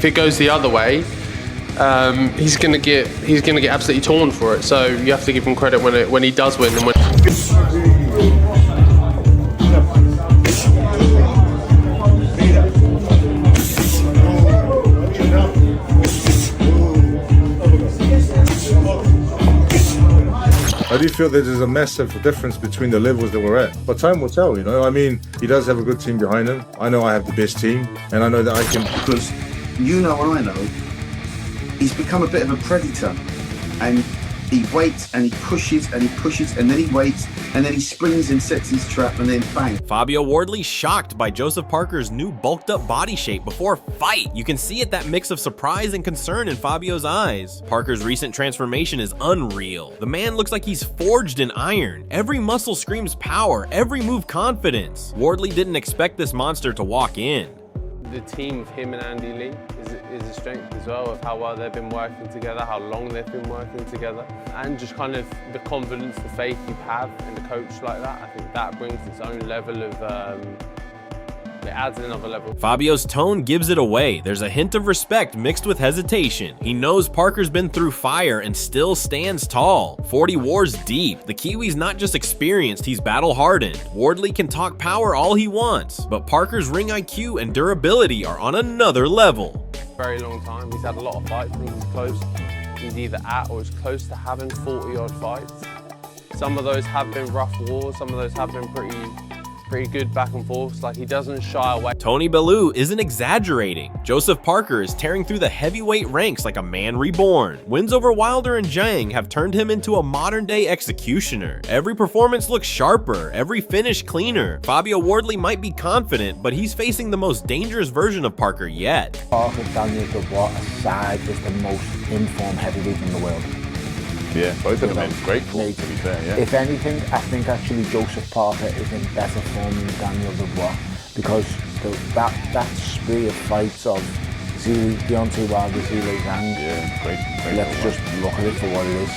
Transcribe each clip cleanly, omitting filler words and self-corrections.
If it goes the other way, he's gonna get absolutely torn for it. So you have to give him credit when he does win. And when I do feel that there's a massive difference between the levels that we're at. But time will tell, you know. I mean, he does have a good team behind him. I know I have the best team, and I know that I can. Because you know and I know, he's become a bit of a predator. And he waits and he pushes and he pushes and then he waits and then he springs and sets his trap and then bang. Fabio Wardley shocked by Joseph Parker's new bulked up body shape before fight. You can see it, that mix of surprise and concern in Fabio's eyes. Parker's recent transformation is unreal. The man looks like he's forged in iron. Every muscle screams power, every move confidence. Wardley didn't expect this monster to walk in. the team of him and Andy Lee is a strength as well, of how well they've been working together, how long they've been working together, and just kind of the confidence, the faith you have in a coach like that. I think that brings its own level of, it adds another level. Fabio's tone gives it away. There's a hint of respect mixed with hesitation. He knows Parker's been through fire and still stands tall. 40 wars deep. The Kiwi's not just experienced, he's battle-hardened. Wardley can talk power all he wants, but Parker's ring IQ and durability are on another level. Very long time. He's had a lot of fights. I think he's close. He's either at or is close to having 40-odd fights. Some of those have been rough wars. Some of those have been pretty good back and forth. Like, he doesn't shy away. Tony Bellew isn't exaggerating. Joseph Parker is tearing through the heavyweight ranks like a man reborn. Wins over Wilder and Zhang have turned him into a modern-day executioner. Every performance looks sharper, every finish cleaner. Fabio Wardley might be confident, but he's facing the most dangerous version of Parker yet. Parker, Daniel Dubois aside, is the most informed heavyweight in the world. Yeah, both of them great form, to be fair, yeah. If anything, I think actually Joseph Parker is in better form than Daniel Dubois, because that spree of fights of Deontay Wilder, Zhang. Yeah, great. Let's just look at it for what it is.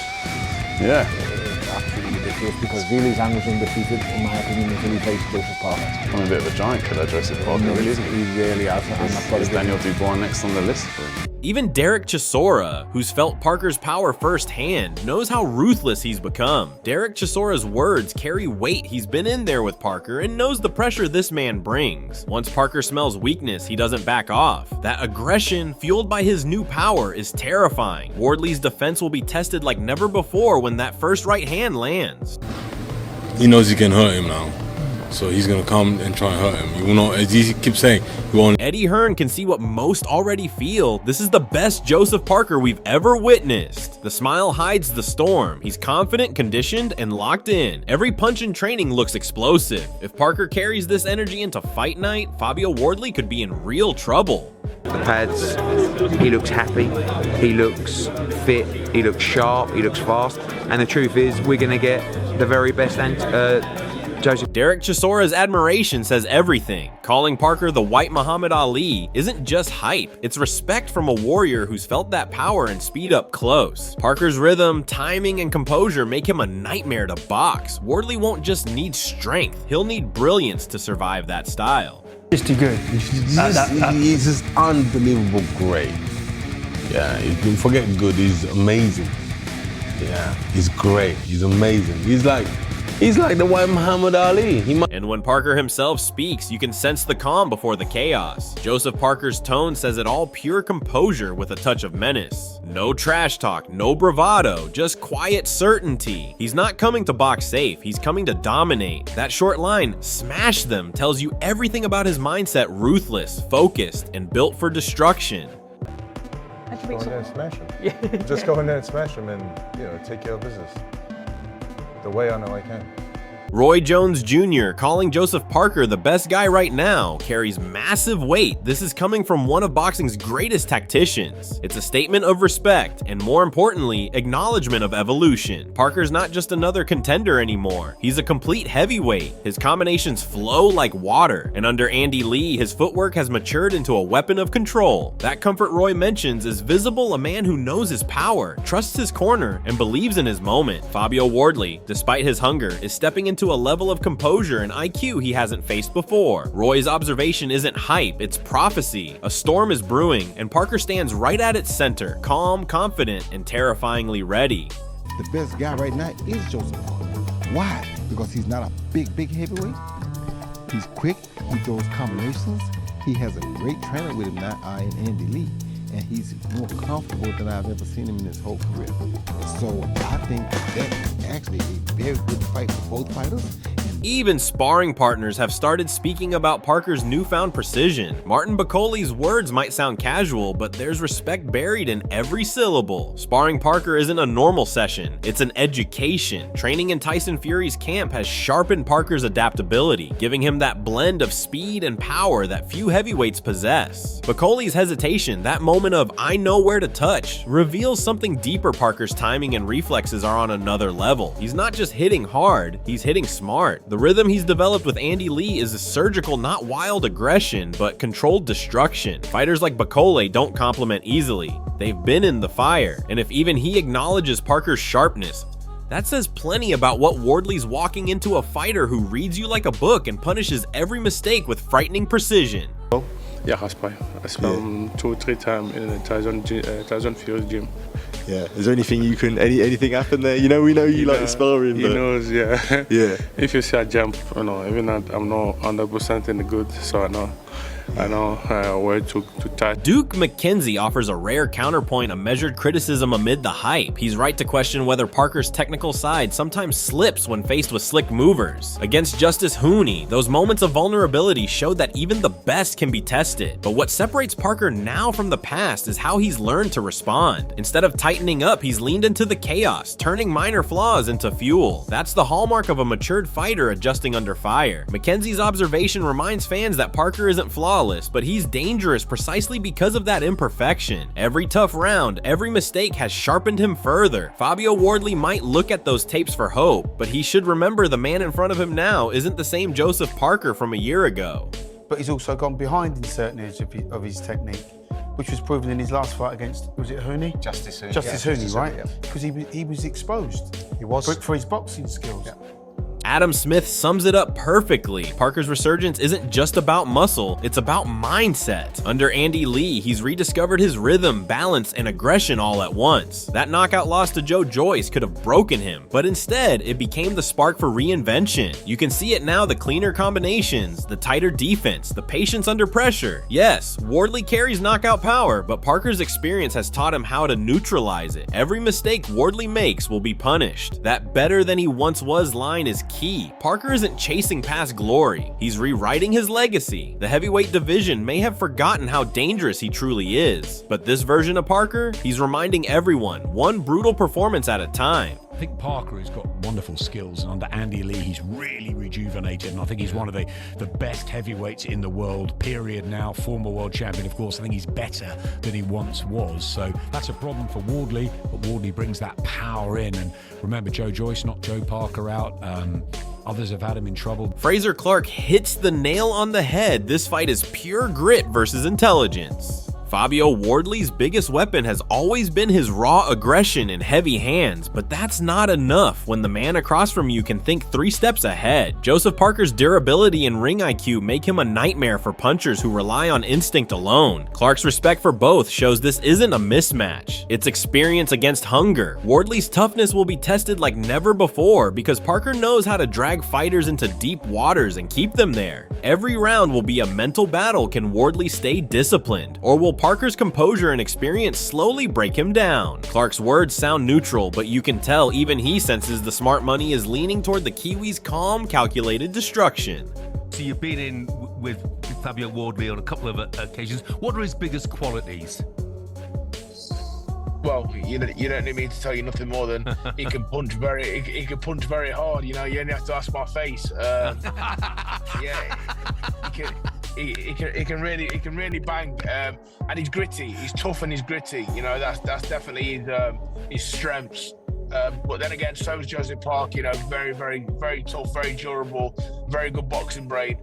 Yeah. It's absolutely ridiculous, because Zhang was undefeated, in my opinion, until he faced Joseph Parker. I'm a bit of a giant killer, Joseph Parker, really, isn't he? He really has. Is Daniel Dubois next on the list for him? Even Derek Chisora, who's felt Parker's power firsthand, knows how ruthless he's become. Derek Chisora's words carry weight. He's been in there with Parker and knows the pressure this man brings. Once Parker smells weakness, he doesn't back off. That aggression, fueled by his new power, is terrifying. Wardley's defense will be tested like never before when that first right hand lands. He knows he can hurt him now, so he's gonna come and try and hurt him. You will not, as he keeps saying, you want. Eddie Hearn can see what most already feel. This is the best Joseph Parker we've ever witnessed. The smile hides the storm. He's confident, conditioned, and locked in. Every punch in training looks explosive. If Parker carries this energy into fight night, Fabio Wardley could be in real trouble. The pads, he looks happy, he looks fit, he looks sharp, he looks fast, and the truth is we're going to get the very best Joseph. Derek Chisora's admiration says everything. Calling Parker the white Muhammad Ali isn't just hype, it's respect from a warrior who's felt that power and speed up close. Parker's rhythm, timing, and composure make him a nightmare to box. Wardley won't just need strength, he'll need brilliance to survive that style. Just too good. He's just unbelievable great. Yeah, you forget good, he's amazing. Yeah, he's great, he's amazing. He's like the white Muhammad Ali. And when Parker himself speaks, you can sense the calm before the chaos. Joseph Parker's tone says it all, pure composure with a touch of menace. No trash talk, no bravado, just quiet certainty. He's not coming to box safe, he's coming to dominate. That short line, "smash them," tells you everything about his mindset: ruthless, focused, and built for destruction. Go in there and smash him. Yeah. Just go in there and smash him and, take care of business. The way I know I can. Roy Jones Jr. calling Joseph Parker the best guy right now carries massive weight. This is coming from one of boxing's greatest tacticians. It's a statement of respect and, more importantly, acknowledgement of evolution. Parker's not just another contender anymore. He's a complete heavyweight. His combinations flow like water, and under Andy Lee, his footwork has matured into a weapon of control. That comfort Roy mentions is visible, a man who knows his power, trusts his corner, and believes in his moment. Fabio Wardley, despite his hunger, is stepping into to a level of composure and IQ he hasn't faced before. Roy's observation isn't hype, it's prophecy. A storm is brewing, and Parker stands right at its center, calm, confident, and terrifyingly ready. The best guy right now is Joseph Parker. Why? Because he's not a big heavyweight. He's quick, he throws combinations. He has a great trainer with him now in Andy Lee, and he's more comfortable than I've ever seen him in his whole career. So I think that's actually a very good fight for both fighters. Even sparring partners have started speaking about Parker's newfound precision. Martin Bacoli's words might sound casual, but there's respect buried in every syllable. Sparring Parker isn't a normal session, it's an education. Training in Tyson Fury's camp has sharpened Parker's adaptability, giving him that blend of speed and power that few heavyweights possess. Bacoli's hesitation, that moment of "I know where to touch," reveals something deeper. Parker's timing and reflexes are on another level. He's not just hitting hard, he's hitting smart. The rhythm he's developed with Andy Lee is a surgical, not wild aggression, but controlled destruction. Fighters like Bacoli don't compliment easily. They've been in the fire, and if even he acknowledges Parker's sharpness, that says plenty about what Wardley's walking into, a fighter who reads you like a book and punishes every mistake with frightening precision. Ja, I spent 2 or 3 times in Tyson Fury's gym. Yeah. Is there anything you can, anything happen there? You know, we know you like the sparring. He knows, yeah. Yeah. If you see a jump, you know, even though I'm not 100% in the good, so I know where to touch. Duke McKenzie offers a rare counterpoint of measured criticism amid the hype. He's right to question whether Parker's technical side sometimes slips when faced with slick movers. Against Justice Hooney, those moments of vulnerability showed that even the best can be tested. But what separates Parker now from the past is how he's learned to respond. Instead of tightening up, he's leaned into the chaos, turning minor flaws into fuel. That's the hallmark of a matured fighter adjusting under fire. McKenzie's observation reminds fans that Parker isn't flawless, but he's dangerous precisely because of that imperfection. Every tough round, every mistake has sharpened him further. Fabio Wardley might look at those tapes for hope, but he should remember the man in front of him now isn't the same Joseph Parker from a year ago. But he's also gone behind in certain areas of his technique, which was proven in his last fight against, was it Hooney? Justice Hooney. Justice Hooney, right? Because he was exposed. He was. For his boxing skills. Yeah. Adam Smith sums it up perfectly. Parker's resurgence isn't just about muscle, it's about mindset. Under Andy Lee, he's rediscovered his rhythm, balance, and aggression all at once. That knockout loss to Joe Joyce could have broken him, but instead, it became the spark for reinvention. You can see it now, the cleaner combinations, the tighter defense, the patience under pressure. Yes, Wardley carries knockout power, but Parker's experience has taught him how to neutralize it. Every mistake Wardley makes will be punished. That better than he once was line is key. Parker isn't chasing past glory, he's rewriting his legacy. The heavyweight division may have forgotten how dangerous he truly is, but this version of Parker, he's reminding everyone, one brutal performance at a time. I think Parker has got wonderful skills, and under Andy Lee he's really rejuvenated, and I think he's one of the best heavyweights in the world, period now. Former world champion, of course. I think he's better than he once was, so that's a problem for Wardley, but Wardley brings that power in. And remember, Joe Joyce knocked Joe Parker out. Others have had him in trouble. Fraser Clark hits the nail on the head. This fight is pure grit versus intelligence. Fabio Wardley's biggest weapon has always been his raw aggression and heavy hands, but that's not enough when the man across from you can think 3 steps ahead. Joseph Parker's durability and ring IQ make him a nightmare for punchers who rely on instinct alone. Clark's respect for both shows this isn't a mismatch. It's experience against hunger. Wardley's toughness will be tested like never before because Parker knows how to drag fighters into deep waters and keep them there. Every round will be a mental battle. Can Wardley stay disciplined, or will Parker's composure and experience slowly break him down? Clark's words sound neutral, but you can tell even he senses the smart money is leaning toward the Kiwi's calm, calculated destruction. So you've been in with Fabio Wardley on a couple of occasions. What are his biggest qualities? Well, you don't need me to tell you nothing more than he can punch very hard. You know, you only have to ask my face. Yeah, he can really bang, and he's gritty. He's tough and he's gritty. You know, that's definitely his strengths. But then again, so is Joseph Park. You know, very tough, very durable, very good boxing brain.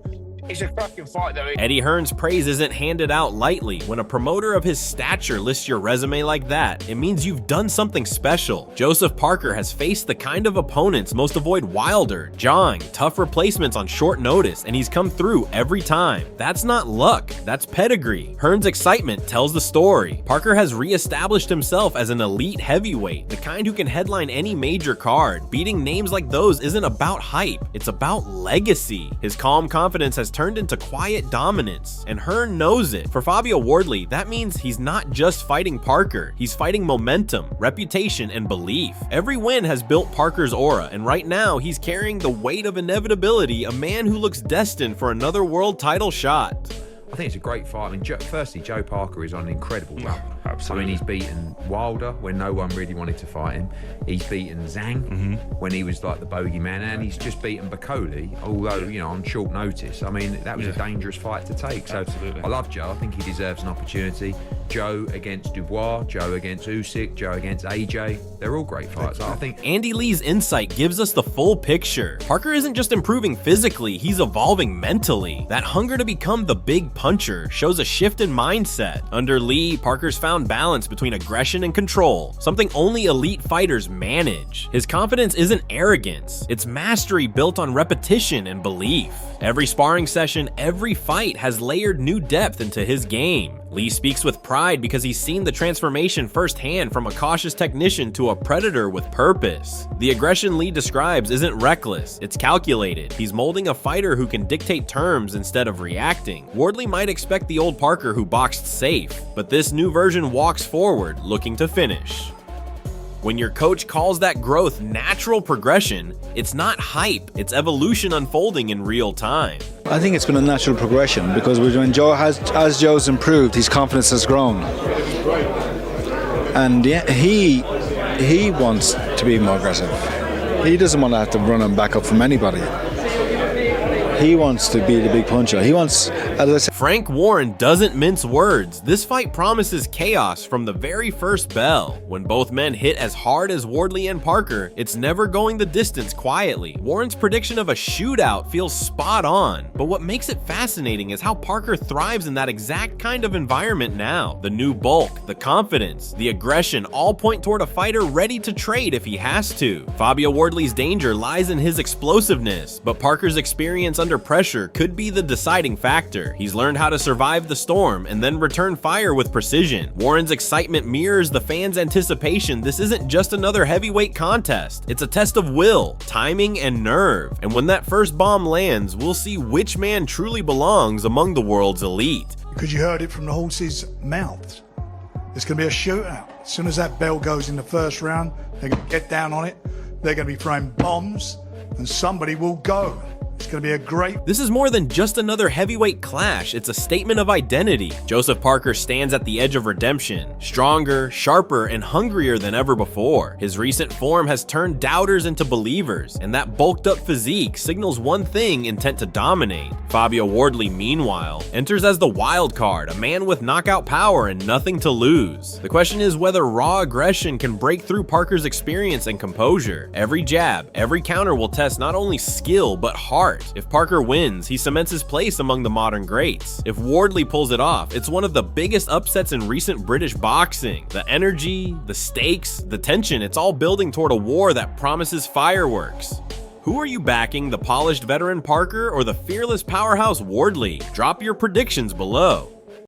It's a cracking fight, though. Eddie Hearn's praise isn't handed out lightly. When a promoter of his stature lists your resume like that, it means you've done something special. Joseph Parker has faced the kind of opponents most avoid Wilder, jawing, tough replacements on short notice, and he's come through every time. That's not luck, that's pedigree. Hearn's excitement tells the story. Parker has re-established himself as an elite heavyweight, the kind who can headline any major card. Beating names like those isn't about hype, it's about legacy. His calm confidence has turned into quiet dominance, and Hearn knows it. For Fabio Wardley, that means he's not just fighting Parker, he's fighting momentum, reputation, and belief. Every win has built Parker's aura, and right now he's carrying the weight of inevitability, a man who looks destined for another world title shot. I think it's a great fight. I mean, firstly, Joe Parker is on an incredible run. Absolutely. I mean, he's beaten Wilder when no one really wanted to fight him. He's beaten Zhang when he was like the bogeyman, and he's just beaten Bakoli, although, you know, on short notice. I mean, that was a dangerous fight to take. So I love Joe. I think he deserves an opportunity. Joe against Dubois, Joe against Usyk, Joe against AJ. They're all great fights. I think Andy Lee's insight gives us the full picture. Parker isn't just improving physically, he's evolving mentally. That hunger to become the big puncher shows a shift in mindset. Under Lee, Parker's found balance between aggression and control, something only elite fighters manage. His confidence isn't arrogance, it's mastery built on repetition and belief. Every sparring session, every fight has layered new depth into his game. Lee speaks with pride because he's seen the transformation firsthand from a cautious technician to a predator with purpose. The aggression Lee describes isn't reckless, it's calculated. He's molding a fighter who can dictate terms instead of reacting. Wardley might expect the old Parker who boxed safe, but this new version walks forward, looking to finish. When your coach calls that growth natural progression, it's not hype, it's evolution unfolding in real time. I think it's been a natural progression because when Joe as Joe's improved, his confidence has grown. And yeah, he wants to be more aggressive. He doesn't want to have to run and back up from anybody. He wants to be the big puncher. He wants, as I said, Frank Warren doesn't mince words. This fight promises chaos from the very first bell. When both men hit as hard as Wardley and Parker, it's never going the distance quietly. Warren's prediction of a shootout feels spot on, but what makes it fascinating is how Parker thrives in that exact kind of environment now. The new bulk, the confidence, the aggression all point toward a fighter ready to trade if he has to. Fabio Wardley's danger lies in his explosiveness, but Parker's experience under pressure could be the deciding factor. He's learned how to survive the storm and then return fire with precision. Warren's excitement mirrors the fans' anticipation. This isn't just another heavyweight contest. It's a test of will, timing, and nerve. And when that first bomb lands, we'll see which man truly belongs among the world's elite. Because you heard it from the horses' mouths. It's going to be a shootout. As soon as that bell goes in the first round, they're going to get down on it. They're going to be throwing bombs, and somebody will go. It's going to be a great... This is more than just another heavyweight clash, it's a statement of identity. Joseph Parker stands at the edge of redemption, stronger, sharper, and hungrier than ever before. His recent form has turned doubters into believers, and that bulked up physique signals one thing: intent to dominate. Fabio Wardley, meanwhile, enters as the wild card, a man with knockout power and nothing to lose. The question is whether raw aggression can break through Parker's experience and composure. Every jab, every counter will test not only skill, but heart. If Parker wins, he cements his place among the modern greats. If Wardley pulls it off, it's one of the biggest upsets in recent British boxing. The energy, the stakes, the tension, it's all building toward a war that promises fireworks. Who are you backing, the polished veteran Parker or the fearless powerhouse Wardley? Drop your predictions below.